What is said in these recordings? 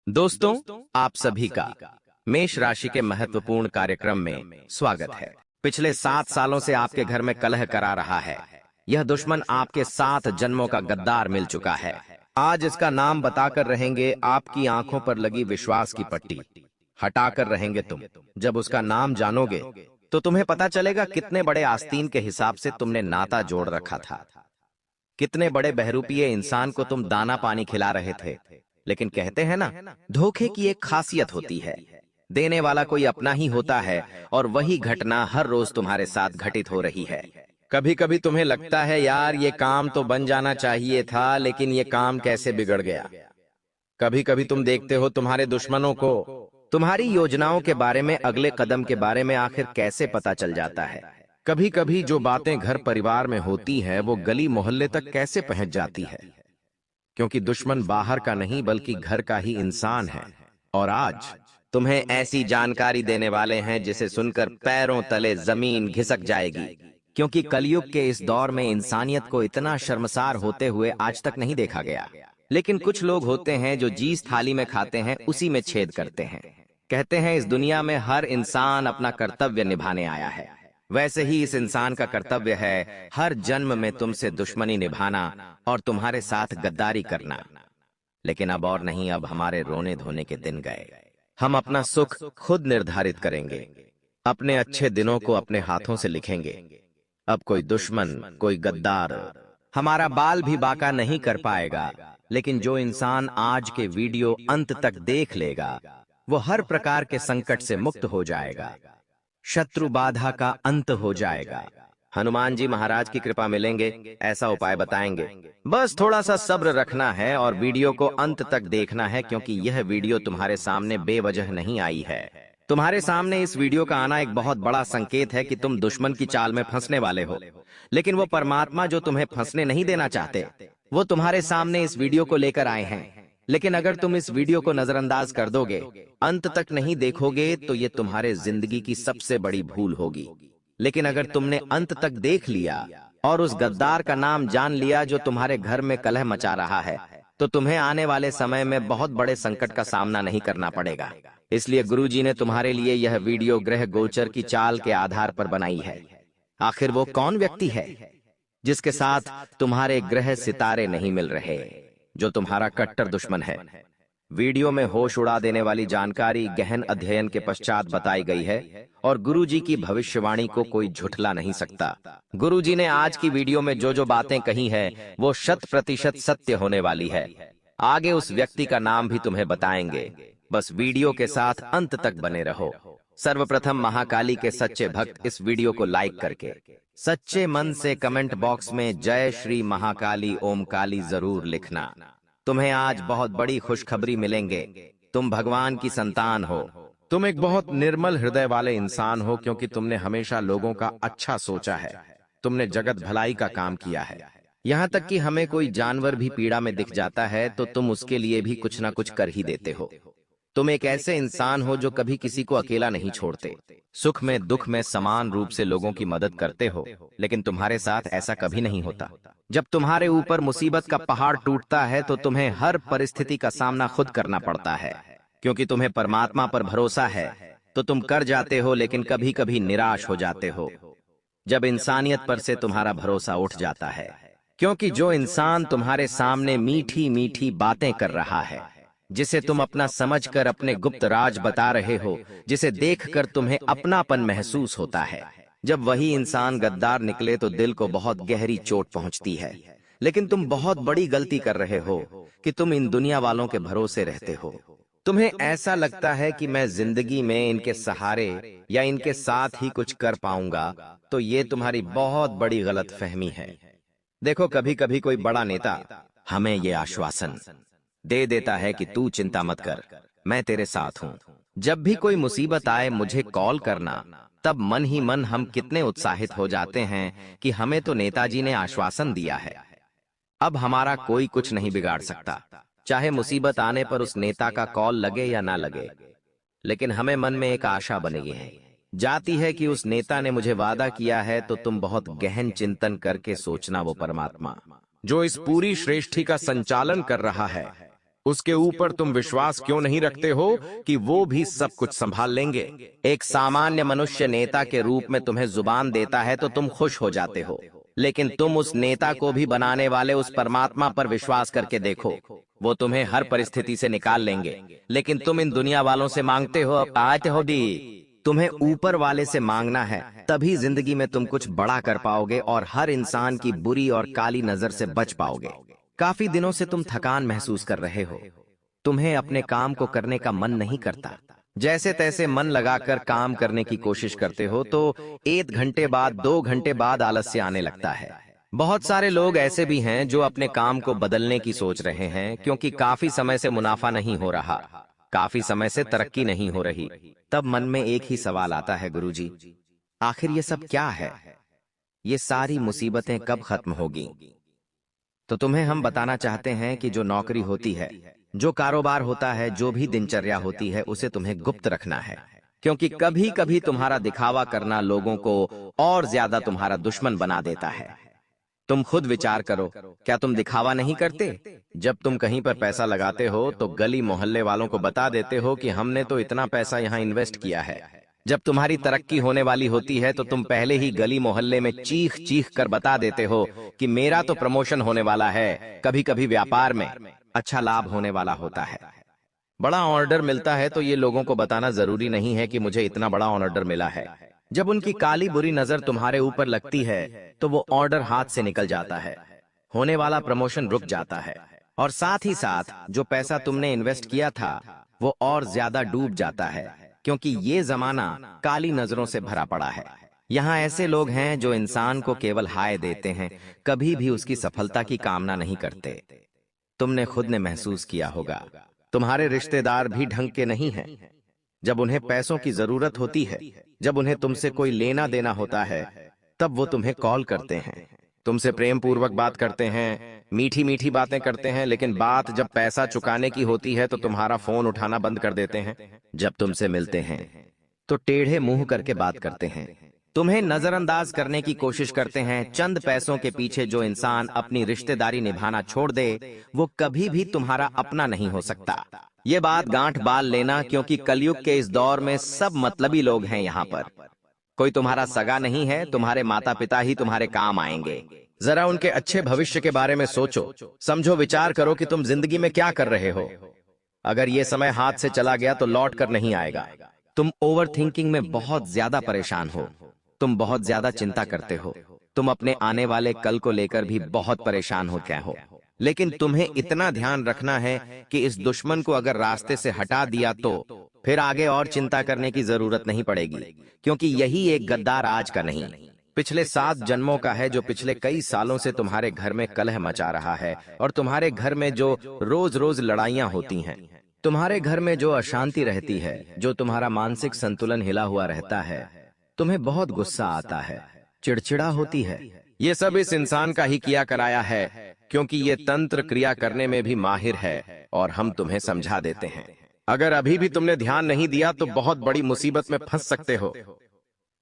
दोस्तों, आप सभी का मेष राशि के महत्वपूर्ण कार्यक्रम में स्वागत है। पिछले 7 सालों से आपके घर में कलह करा रहा है। यह दुश्मन आपके 7 जन्मों का गद्दार मिल चुका है। आज इसका नाम बताकर रहेंगे आपकी आंखों पर लगी विश्वास की पट्टी हटाकर रहेंगे तुम। जब उसका नाम जानोगे तो तुम्हें पता चलेगा कितने बड़े आस्तीन के हिसाब से तुमने नाता जोड़ रखा था। कितने बड़े बहरूपीय इंसान को तुम दाना पानी खिला रहे थे। लेकिन कहते हैं ना, धोखे की एक खासियत होती है, देने वाला कोई अपना ही होता है और वही घटना हर रोज तुम्हारे साथ घटित हो रही है। कभी कभी तुम्हें लगता है यार ये काम तो बन जाना चाहिए था, लेकिन ये काम कैसे बिगड़ गया। कभी कभी तुम देखते हो तुम्हारे दुश्मनों को तुम्हारी योजनाओं के बारे में, अगले कदम के बारे में आखिर कैसे पता चल जाता है। कभी कभी जो बातें घर परिवार में होती है वो गली मोहल्ले तक कैसे पहुंच जाती है, क्योंकि दुश्मन बाहर का नहीं बल्कि घर का ही इंसान है। और आज तुम्हें ऐसी जानकारी देने वाले हैं जिसे सुनकर पैरों तले जमीन घिसक जाएगी, क्योंकि कलयुग के इस दौर में इंसानियत को इतना शर्मसार होते हुए आज तक नहीं देखा गया। लेकिन कुछ लोग होते हैं जो जिस थाली में खाते हैं उसी में छेद करते हैं। कहते हैं इस दुनिया में हर इंसान अपना कर्तव्य निभाने आया है, वैसे ही इस इंसान का कर्तव्य है हर जन्म में तुमसे दुश्मनी निभाना और तुम्हारे साथ गद्दारी करना। लेकिन अब और नहीं, अब हमारे रोने धोने के दिन गए। हम अपना सुख खुद निर्धारित करेंगे, अपने अच्छे दिनों को अपने हाथों से लिखेंगे। अब कोई दुश्मन, कोई गद्दार हमारा बाल भी बाका नहीं कर पाएगा। लेकिन जो इंसान आज के वीडियो अंत तक देख लेगा वो हर प्रकार के संकट से मुक्त हो जाएगा, शत्रु बाधा का अंत हो जाएगा। हनुमान जी महाराज की कृपा मिलेंगे, ऐसा उपाय बताएंगे। बस थोड़ा सा सब्र रखना है और वीडियो को अंत तक देखना है, क्योंकि यह वीडियो तुम्हारे सामने बेवजह नहीं आई है। तुम्हारे सामने इस वीडियो का आना एक बहुत बड़ा संकेत है कि तुम दुश्मन की चाल में फंसने वाले हो। लेकिन वो परमात्मा जो तुम्हें फंसने नहीं देना चाहते, वो तुम्हारे सामने इस वीडियो को लेकर आए हैं। लेकिन अगर तुम इस वीडियो को नजरअंदाज कर दोगे, अंत तक नहीं देखोगे, तो ये तुम्हारे जिंदगी की सबसे बड़ी भूल होगी। लेकिन अगर तुमने अंत तक देख लिया और उस गद्दार का नाम जान लिया जो तुम्हारे घर में कलह मचा रहा है, तो तुम्हें आने वाले समय में बहुत बड़े संकट का सामना नहीं करना पड़ेगा। इसलिए गुरुजी ने तुम्हारे लिए यह वीडियो ग्रह गोचर की चाल के आधार पर बनाई है। आखिर वो कौन व्यक्ति है जिसके साथ तुम्हारे ग्रह सितारे नहीं मिल रहे, जो तुम्हारा कट्टर दुश्मन है। वीडियो में होश उड़ा देने वाली जानकारी गहन अध्ययन के पश्चात बताई गई है और गुरुजी की भविष्यवाणी को कोई झुठला नहीं सकता। गुरुजी ने आज की वीडियो में जो जो बातें कही है वो 100% सत्य होने वाली है। आगे उस व्यक्ति का नाम भी तुम्हें बताएंगे, बस वीडियो के साथ अंत तक बने रहो। सर्वप्रथम महाकाली के सच्चे भक्त इस वीडियो को लाइक करके सच्चे मन से कमेंट बॉक्स में जय श्री महाकाली ओम काली जरूर लिखना। तुम्हें आज बहुत बड़ी खुशखबरी मिलेंगे। तुम भगवान की संतान हो। तुम एक बहुत निर्मल हृदय वाले इंसान हो, क्योंकि तुमने हमेशा लोगों का अच्छा सोचा है। तुमने जगत भलाई का काम किया है। यहाँ तक कि हमें कोई जानवर भी पीड़ा में दिख जाता है तो तुम उसके लिए भी कुछ ना कुछ कर ही देते हो। तुम एक ऐसे इंसान हो जो कभी किसी को अकेला नहीं छोड़ते। सुख में दुख में समान रूप से लोगों की मदद करते हो। लेकिन तुम्हारे साथ ऐसा कभी नहीं होता। जब तुम्हारे ऊपर मुसीबत का पहाड़ टूटता है तो तुम्हें हर परिस्थिति का सामना खुद करना पड़ता है। क्योंकि तुम्हें परमात्मा पर भरोसा है तो तुम कर जाते हो, लेकिन कभी कभी निराश हो जाते हो जब इंसानियत पर से तुम्हारा भरोसा उठ जाता है। क्योंकि जो इंसान तुम्हारे सामने मीठी मीठी बातें कर रहा है, जिसे तुम अपना समझकर अपने गुप्त राज बता रहे हो, जिसे देखकर तुम्हें अपनापन महसूस होता है, जब वही इंसान गद्दार निकले तो दिल को बहुत गहरी चोट पहुंचती है। लेकिन तुम बहुत बड़ी गलती कर रहे हो कि तुम इन दुनिया वालों के भरोसे रहते हो। तुम्हें ऐसा लगता है कि मैं जिंदगी में इनके सहारे या इनके साथ ही कुछ कर पाऊंगा, तो ये तुम्हारी बहुत बड़ी गलतफहमी है। देखो, कभी कभी कोई बड़ा नेता हमें ये आश्वासन दे देता है कि तू चिंता मत कर, मैं तेरे साथ हूँ। जब भी कोई मुसीबत आए मुझे कॉल करना। तब मन ही मन हम कितने उत्साहित हो जाते हैं कि हमें तो नेताजी ने आश्वासन दिया है, अब हमारा कोई कुछ नहीं बिगाड़ सकता। चाहे मुसीबत आने पर उस नेता का कॉल लगे या ना लगे, लेकिन हमें मन में एक आशा बनी है जाती है कि उस नेता ने मुझे वादा किया है। तो तुम बहुत गहन चिंतन करके सोचना, वो परमात्मा जो इस पूरी सृष्टि का संचालन कर रहा है, उसके ऊपर तुम विश्वास क्यों नहीं रखते हो कि वो भी सब कुछ संभाल लेंगे? एक सामान्य मनुष्य नेता के रूप में तुम्हें जुबान देता है तो तुम खुश हो जाते हो, लेकिन तुम उस नेता को भी बनाने वाले उस परमात्मा पर विश्वास करके देखो, वो तुम्हें हर परिस्थिति से निकाल लेंगे। लेकिन तुम इन दुनिया वालों से मांगते हो, आते हो दी। तुम्हें ऊपर वाले से मांगना है, तभी जिंदगी में तुम कुछ बड़ा कर पाओगे और हर इंसान की बुरी और काली नजर से बच पाओगे। काफी दिनों से तुम थकान महसूस कर रहे हो, तुम्हें अपने काम को करने का मन नहीं करता। जैसे तैसे मन लगाकर काम करने की कोशिश करते हो तो 1 घंटे बाद 2 घंटे बाद आलस्य आने लगता है। बहुत सारे लोग ऐसे भी हैं जो अपने काम को बदलने की सोच रहे हैं, क्योंकि काफी समय से मुनाफा नहीं हो रहा, काफी समय से तरक्की नहीं हो रही। तब मन में एक ही सवाल आता है, गुरुजी, आखिर ये सब क्या है? ये सारी मुसीबतें कब खत्म होगी? तो तुम्हें हम बताना चाहते हैं कि जो नौकरी होती है, जो कारोबार होता है, जो भी दिनचर्या होती है, उसे तुम्हें गुप्त रखना है, क्योंकि कभी कभी तुम्हारा दिखावा करना लोगों को और ज्यादा तुम्हारा दुश्मन बना देता है। तुम खुद विचार करो, क्या तुम दिखावा नहीं करते? जब तुम कहीं पर पैसा लगाते हो तो गली मोहल्ले वालों को बता देते हो कि हमने तो इतना पैसा यहाँ इन्वेस्ट किया है। जब तुम्हारी तरक्की होने वाली होती है तो तुम पहले ही गली मोहल्ले में चीख चीख कर बता देते हो कि मेरा तो प्रमोशन होने वाला है। कभी कभी व्यापार में अच्छा लाभ होने वाला होता है, बड़ा ऑर्डर मिलता है, तो ये लोगों को बताना जरूरी नहीं है कि मुझे इतना बड़ा ऑर्डर मिला है। जब उनकी काली बुरी नजर तुम्हारे ऊपर लगती है तो वो ऑर्डर हाथ से निकल जाता है, होने वाला प्रमोशन रुक जाता है, और साथ ही साथ जो पैसा तुमने इन्वेस्ट किया था वो और ज्यादा डूब जाता है, क्योंकि ये जमाना काली नजरों से भरा पड़ा है। यहाँ ऐसे लोग हैं जो इंसान को केवल हाय देते हैं, कभी भी उसकी सफलता की कामना नहीं करते। तुमने खुद ने महसूस किया होगा, तुम्हारे रिश्तेदार भी ढंग के नहीं हैं। जब उन्हें पैसों की जरूरत होती है, जब उन्हें तुमसे कोई लेना देना होता है, तब वो तुम्हें कॉल करते हैं, तुमसे प्रेम पूर्वक बात करते हैं, मीठी मीठी बातें करते हैं, लेकिन बात जब पैसा चुकाने की होती है तो तुम्हारा फोन उठाना बंद कर देते हैं। जब तुमसे मिलते हैं तो टेढ़े मुंह करके बात करते हैं, तुम्हें नजरअंदाज करने की कोशिश करते हैं। चंद पैसों के पीछे जो इंसान अपनी रिश्तेदारी निभाना छोड़ दे, वो कभी भी तुम्हारा अपना नहीं हो सकता। ये बात गांठ बाल लेना, क्योंकि कलयुग के इस दौर में सब मतलबी लोग हैं। यहाँ पर कोई तुम्हारा सगा नहीं है, तुम्हारे माता पिता ही तुम्हारे काम आएंगे। जरा उनके अच्छे भविष्य के बारे में सोचो, समझो, विचार करो कि तुम जिंदगी में क्या कर रहे हो। अगर ये समय हाथ से चला गया तो लौट कर नहीं आएगा। तुम ओवर थिंकिंग में बहुत ज्यादा परेशान हो, तुम बहुत ज्यादा चिंता करते हो, तुम अपने आने वाले कल को लेकर भी बहुत परेशान हो गए हो। लेकिन तुम्हें इतना ध्यान रखना है कि इस दुश्मन को अगर रास्ते से हटा दिया तो फिर आगे और चिंता करने की जरूरत नहीं पड़ेगी, क्योंकि यही एक गद्दार आज का नहीं, पिछले 7 जन्मों का है, जो पिछले कई सालों से तुम्हारे घर में कलह मचा रहा है, और तुम्हारे घर में जो रोज रोज लड़ाइयां होती हैं, तुम्हारे घर में जो अशांति रहती है, जो तुम्हारा मानसिक संतुलन हिला हुआ रहता है, तुम्हें बहुत गुस्सा आता है, चिड़चिड़ा होती है, ये सब इस इंसान का ही किया कराया है, क्योंकि ये तंत्र क्रिया करने में भी माहिर है, और हम तुम्हें समझा देते हैं। अगर अभी भी तुमने ध्यान नहीं दिया तो बहुत बड़ी मुसीबत में फंस सकते हो।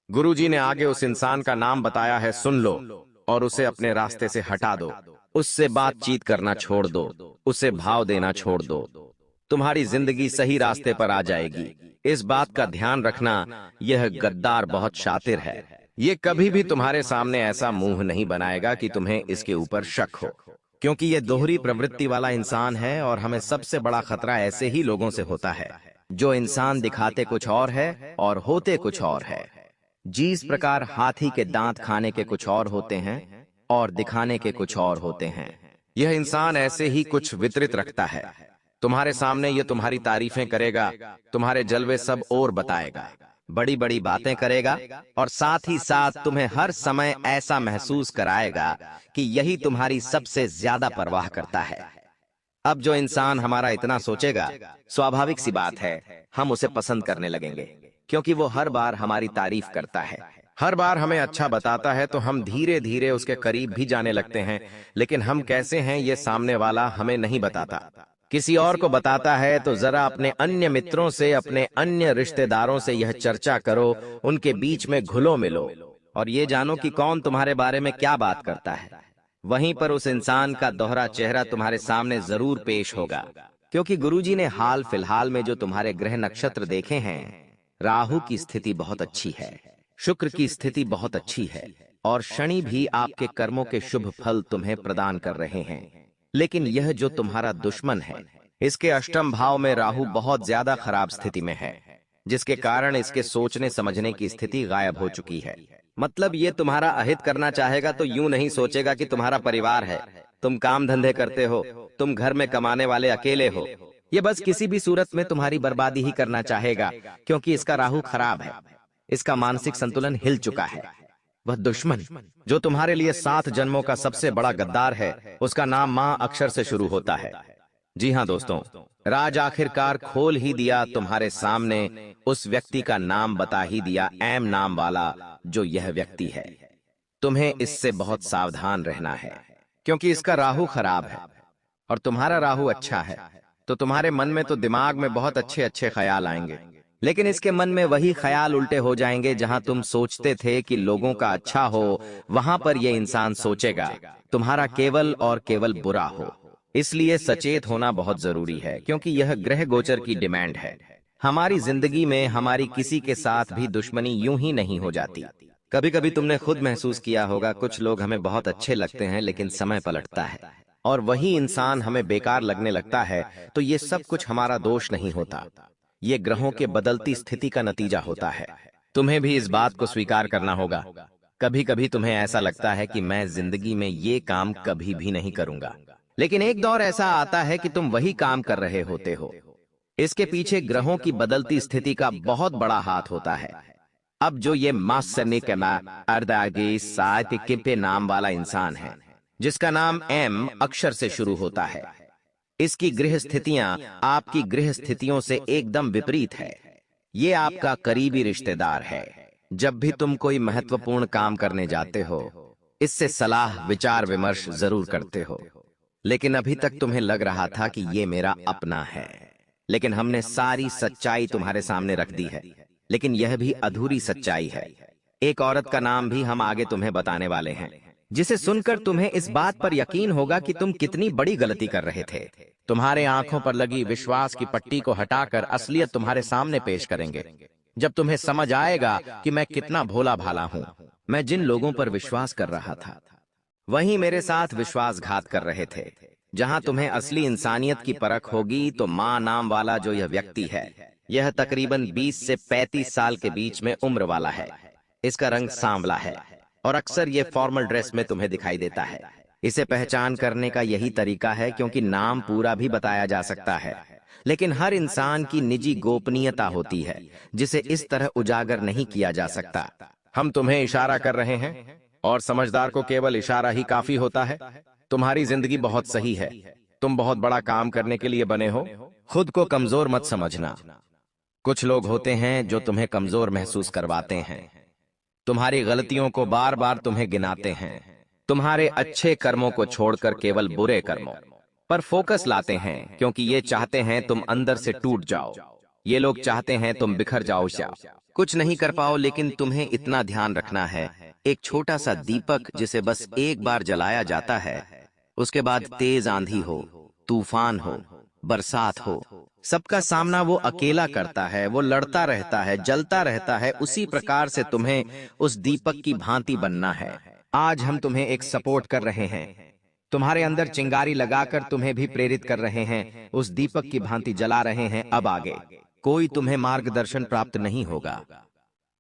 गुरुजी ने आगे उस इंसान का नाम बताया है, सुन लो और उसे अपने रास्ते से हटा दो, उससे बातचीत करना छोड़ दो, उसे भाव देना छोड़ दो, तुम्हारी जिंदगी सही रास्ते पर आ जाएगी। इस बात का ध्यान रखना, यह गद्दार बहुत शातिर है, ये कभी भी तुम्हारे सामने ऐसा मुंह नहीं बनाएगा कि तुम्हें इसके ऊपर शक हो, क्योंकि ये दोहरी प्रवृत्ति वाला इंसान है। और हमें सबसे बड़ा खतरा ऐसे ही लोगों से होता है, जो इंसान दिखाते कुछ और है और होते कुछ और है। जिस प्रकार हाथी के दांत खाने के कुछ और होते हैं और दिखाने के कुछ और होते हैं, यह इंसान ऐसे ही कुछ वितरित रखता है। तुम्हारे सामने ये तुम्हारी तारीफें करेगा, तुम्हारे जलवे सब और बताएगा, बड़ी बड़ी बातें करेगा, और साथ ही साथ तुम्हें हर समय ऐसा महसूस कराएगा कि यही तुम्हारी सबसे ज्यादा परवाह करता है। अब जो इंसान हमारा इतना सोचेगा, स्वाभाविक सी बात है, हम उसे पसंद करने लगेंगे, क्योंकि वो हर बार हमारी तारीफ करता है, हर बार हमें अच्छा बताता है, तो हम धीरे धीरे उसके करीब भी जाने लगते हैं। लेकिन हम कैसे हैं ये सामने वाला हमें नहीं बताता, किसी और को बताता है। तो जरा अपने अन्य मित्रों से, अपने अन्य रिश्तेदारों से यह चर्चा करो, उनके बीच में घुलो मिलो और ये जानो कि कौन तुम्हारे बारे में क्या बात करता है। वहीं पर उस इंसान का दोहरा चेहरा तुम्हारे सामने जरूर पेश होगा। क्योंकि गुरुजी ने हाल फिलहाल में जो तुम्हारे ग्रह नक्षत्र देखे हैं, राहु की स्थिति बहुत अच्छी है, शुक्र की स्थिति बहुत अच्छी है और शनि भी आपके कर्मों के शुभ फल तुम्हें प्रदान कर रहे हैं। लेकिन यह जो तुम्हारा दुश्मन है, इसके अष्टम भाव में राहु बहुत ज्यादा खराब स्थिति में है, जिसके कारण इसके सोचने समझने की स्थिति गायब हो चुकी है। मतलब ये तुम्हारा अहित करना चाहेगा तो यूं नहीं सोचेगा कि तुम्हारा परिवार है, तुम काम धंधे करते हो, तुम घर में कमाने वाले अकेले हो। ये बस किसी भी सूरत में तुम्हारी बर्बादी ही करना चाहेगा, क्योंकि इसका राहु खराब है, इसका मानसिक संतुलन हिल चुका है। वह दुश्मन जो तुम्हारे लिए 7 जन्मों का सबसे बड़ा गद्दार है, उसका नाम मां अक्षर से शुरू होता है। जी हाँ दोस्तों, राज आखिरकार खोल ही दिया तुम्हारे सामने, उस व्यक्ति का नाम बता ही दिया, एम नाम वाला जो यह व्यक्ति है। तुम्हें इससे बहुत सावधान रहना है, क्योंकि इसका राहु खराब है और तुम्हारा राहु अच्छा है। तो तुम्हारे मन में तो दिमाग में बहुत अच्छे अच्छे ख्याल आएंगे, लेकिन इसके मन में वही ख्याल उल्टे हो जाएंगे। जहां तुम सोचते थे कि लोगों का अच्छा हो, वहां पर यह इंसान सोचेगा तुम्हारा केवल और केवल बुरा हो। इसलिए सचेत होना बहुत जरूरी है, क्योंकि यह ग्रह गोचर की डिमांड है। हमारी जिंदगी में हमारी किसी के साथ भी दुश्मनी यूं ही नहीं हो जाती। कभी कभी तुमने खुद महसूस किया होगा, कुछ लोग हमें बहुत अच्छे लगते हैं लेकिन समय पलटता है और वही इंसान हमें बेकार लगने लगता है। तो ये सब कुछ हमारा दोष नहीं होता, ये ग्रहों के बदलती स्थिति का नतीजा होता है। तुम्हें भी इस बात को स्वीकार करना होगा। कभी कभी तुम्हें ऐसा लगता है कि मैं जिंदगी में ये काम कभी भी नहीं करूंगा, लेकिन एक दौर ऐसा आता है कि तुम वही काम कर रहे होते हो। इसके पीछे ग्रहों की बदलती स्थिति का बहुत बड़ा हाथ होता है। अब जो ये किम्पे नाम वाला इंसान है, जिसका नाम एम अक्षर से शुरू होता है, इसकी गृह स्थितियां आपकी गृह स्थितियों से एकदम विपरीत है। ये आपका करीबी रिश्तेदार है। जब भी तुम कोई महत्वपूर्ण काम करने जाते हो, इससे सलाह विचार विमर्श जरूर करते हो। लेकिन अभी तक तुम्हें लग रहा था कि ये मेरा अपना है, लेकिन हमने सारी सच्चाई तुम्हारे सामने रख दी है। लेकिन यह भी अधूरी सच्चाई है। एक औरत का नाम भी हम आगे तुम्हें बताने वाले हैं, जिसे सुनकर तुम्हें इस बात पर यकीन होगा कि तुम कितनी बड़ी गलती कर रहे थे। तुम्हारे आंखों पर लगी विश्वास की पट्टी को हटाकर असलियत तुम्हारे सामने पेश करेंगे। जब तुम्हें समझ आएगा कि मैं कितना भोला भाला हूँ, मैं जिन लोगों पर विश्वास कर रहा था वहीं मेरे साथ विश्वासघात कर रहे थे। जहां तुम्हें असली इंसानियत की परख होगी, तो मां नाम वाला जो यह व्यक्ति है, यह तकरीबन 20 से 35 साल के बीच में उम्र वाला है। इसका रंग सांवला है और अक्सर ये फॉर्मल ड्रेस में तुम्हें दिखाई देता है। इसे पहचान करने का यही तरीका है, क्योंकि नाम पूरा भी बताया जा सकता है, लेकिन हर इंसान की निजी गोपनीयता होती है, जिसे इस तरह उजागर नहीं किया जा सकता। हम तुम्हें इशारा कर रहे हैं और समझदार को केवल इशारा ही काफी होता है। तुम्हारी जिंदगी बहुत सही है, तुम बहुत बड़ा काम करने के लिए बने हो। खुद को कमजोर मत समझना। कुछ लोग होते हैं जो तुम्हें कमजोर महसूस करवाते हैं, तुम्हारी गलतियों को बार बार तुम्हें गिनाते हैं, तुम्हारे अच्छे कर्मों को छोड़कर केवल बुरे कर्मों पर फोकस लाते हैं, क्योंकि ये चाहते हैं तुम अंदर से टूट जाओ। ये लोग चाहते हैं तुम बिखर जाओ, कुछ नहीं कर पाओ। लेकिन तुम्हें इतना ध्यान रखना है, एक छोटा सा दीपक जिसे बस एक बार जलाया जाता है, उसके बाद तेज आंधी हो, तूफान हो, बरसात हो, सबका सामना वो अकेला करता है। वो लड़ता रहता है, जलता रहता है। उसी प्रकार से तुम्हें उस दीपक की भांति बनना है। आज हम तुम्हें एक सपोर्ट कर रहे हैं, तुम्हारे अंदर चिंगारी लगाकर तुम्हें भी प्रेरित कर रहे हैं, उस दीपक की भांति जला रहे हैं। अब आगे कोई तुम्हें मार्गदर्शन प्राप्त नहीं होगा,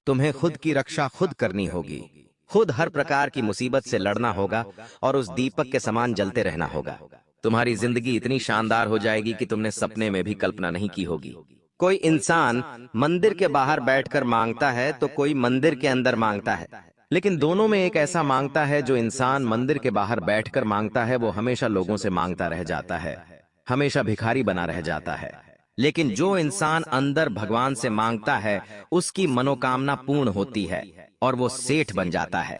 तुम्हें खुद की रक्षा खुद करनी होगी, खुद हर प्रकार की मुसीबत से लड़ना होगा और उस दीपक के समान जलते रहना होगा। तुम्हारी जिंदगी इतनी शानदार हो जाएगी कि तुमने सपने में भी कल्पना नहीं की होगी। कोई इंसान मंदिर के बाहर बैठकर मांगता है तो कोई मंदिर के अंदर मांगता है, लेकिन दोनों में एक ऐसा मांगता है जो इंसान मंदिर के बाहर बैठकर मांगता है, वो हमेशा लोगों से मांगता रह जाता है, हमेशा भिखारी बना रह जाता है। लेकिन जो इंसान अंदर भगवान से मांगता है, उसकी मनोकामना पूर्ण होती है और वो सेठ बन जाता है।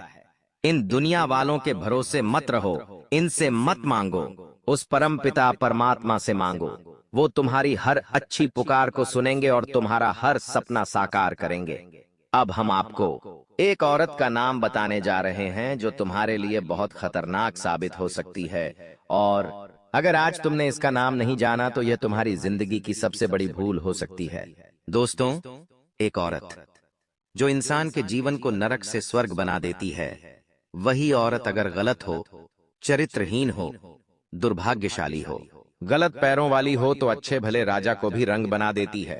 इन दुनिया वालों के भरोसे मत रहो, इनसे मत मांगो, उस परम पिता परमात्मा से मांगो। वो तुम्हारी हर अच्छी पुकार को सुनेंगे और तुम्हारा हर सपना साकार करेंगे। अब हम आपको एक औरत का नाम बताने जा रहे हैं जो तुम्हारे लिए बहुत खतरनाक साबित हो सकती है और अगर आज तुमने इसका नाम नहीं जाना तो यह तुम्हारी जिंदगी की सबसे बड़ी भूल हो सकती है। दोस्तों, एक औरत जो इंसान के जीवन को नरक से स्वर्ग बना देती है, वही औरत अगर गलत हो, चरित्रहीन हो, दुर्भाग्यशाली हो, गलत पैरों वाली हो तो अच्छे भले राजा को भी रंग बना देती है।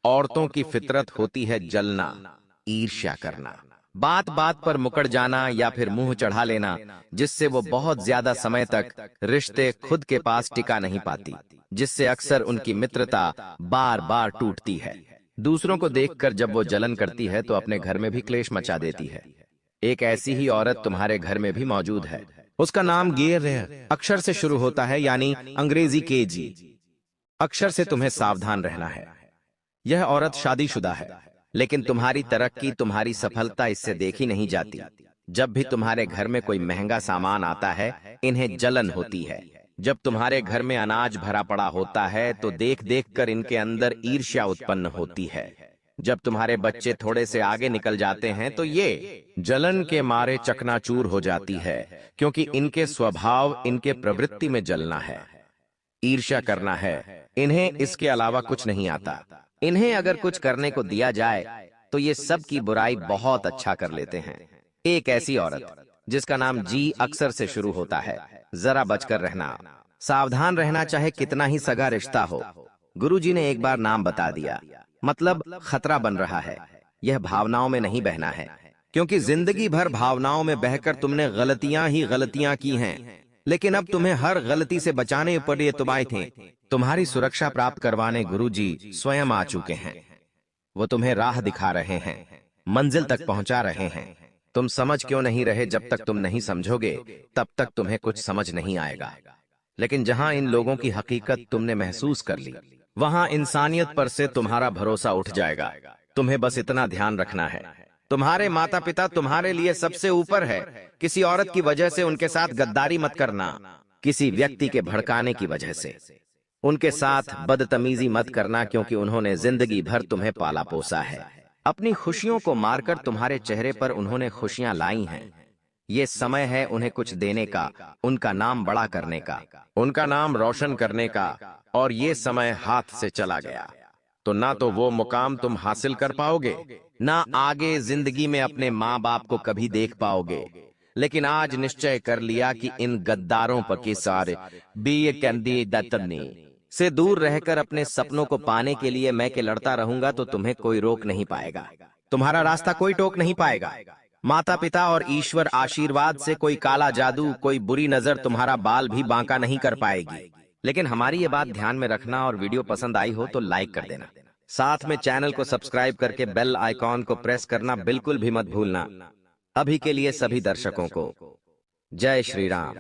औरतों की फितरत होती है जलना, ईर्ष्या करना, बात बात पर मुकर जाना या फिर मुंह चढ़ा लेना, जिससे वो बहुत ज्यादा समय तक रिश्ते खुद के पास टिका नहीं पाती, जिससे अक्सर उनकी मित्रता बार बार टूटती है। दूसरों को देखकर जब वो जलन करती है तो अपने घर में भी क्लेश मचा देती है। एक ऐसी ही औरत तुम्हारे घर में भी मौजूद है। उसका नाम गेर है, अक्षर से शुरू होता है, यानी अंग्रेजी केजी अक्षर से तुम्हें सावधान रहना है। यह औरत शादीशुदा है, लेकिन तुम्हारी तरक्की, तुम्हारी सफलता इससे देखी नहीं जाती। जब भी तुम्हारे घर में कोई महंगा सामान आता है, इन्हें जलन होती है। जब तुम्हारे घर में अनाज भरा पड़ा होता है तो देख देख कर इनके अंदर ईर्ष्या उत्पन्न होती है। जब तुम्हारे बच्चे थोड़े से आगे निकल जाते हैं तो ये जलन के मारे चकनाचूर हो जाती है, क्योंकि इनके स्वभाव, इनके प्रवृत्ति में जलना है, ईर्ष्या करना है। इन्हें इसके अलावा कुछ नहीं आता। इन्हें अगर कुछ करने को दिया जाए तो ये सब की बुराई बहुत अच्छा कर लेते हैं। एक ऐसी औरत जिसका नाम जी अक्षर से शुरू होता है, जरा बचकर रहना, सावधान रहना, चाहे कितना ही सगा रिश्ता हो। गुरुजी ने एक बार नाम बता दिया, मतलब खतरा बन रहा है। यह भावनाओं में नहीं बहना है, क्योंकि जिंदगी भर भावनाओं में बहकर तुमने गलतियां ही गलतियां की हैं। लेकिन अब तुम्हें हर गलती से बचाने पर ये तुम आए थे। तुम्हारी सुरक्षा प्राप्त करवाने गुरुजी स्वयं आ चुके हैं। वो तुम्हें राह दिखा रहे हैं, मंजिल तक पहुंचा रहे हैं। तुम समझ क्यों नहीं रहे? जब तक तुम नहीं समझोगे तब तक तुम्हें कुछ समझ नहीं आएगा। लेकिन जहां इन लोगों की हकीकत तुमने महसूस कर ली, वहां इंसानियत पर से तुम्हारा भरोसा उठ जाएगा। तुम्हें बस इतना ध्यान रखना है, तुम्हारे माता पिता तुम्हारे लिए सबसे ऊपर है। किसी औरत की वजह से उनके साथ गद्दारी मत करना, किसी व्यक्ति के भड़काने की वजह से उनके साथ बदतमीजी मत करना, क्योंकि उन्होंने जिंदगी भर तुम्हें पाला पोसा है। अपनी खुशियों को मारकर तुम्हारे चेहरे पर उन्होंने खुशियां लाई हैं। ये समय है उन्हें कुछ देने का, उनका नाम बड़ा करने का, उनका नाम रोशन करने का। और ये समय हाथ से चला गया तो ना तो वो मुकाम तुम हासिल कर पाओगे, ना आगे जिंदगी में अपने माँ बाप को कभी देख पाओगे। लेकिन आज निश्चय कर लिया कि इन गद्दारों पर के सारे से दूर रहकर अपने सपनों को पाने के लिए मैं के लड़ता रहूंगा, तो तुम्हें कोई रोक नहीं पाएगा, तुम्हारा रास्ता कोई टोक नहीं पाएगा। माता पिता और ईश्वर आशीर्वाद से कोई काला जादू, कोई बुरी नजर तुम्हारा बाल भी बांका नहीं कर पाएगी। लेकिन हमारी ये बात ध्यान में रखना, और वीडियो पसंद आई हो तो लाइक कर देना, साथ में चैनल को सब्सक्राइब करके बेल आइकॉन को प्रेस करना बिल्कुल भी मत भूलना। अभी के लिए सभी दर्शकों को जय श्री राम।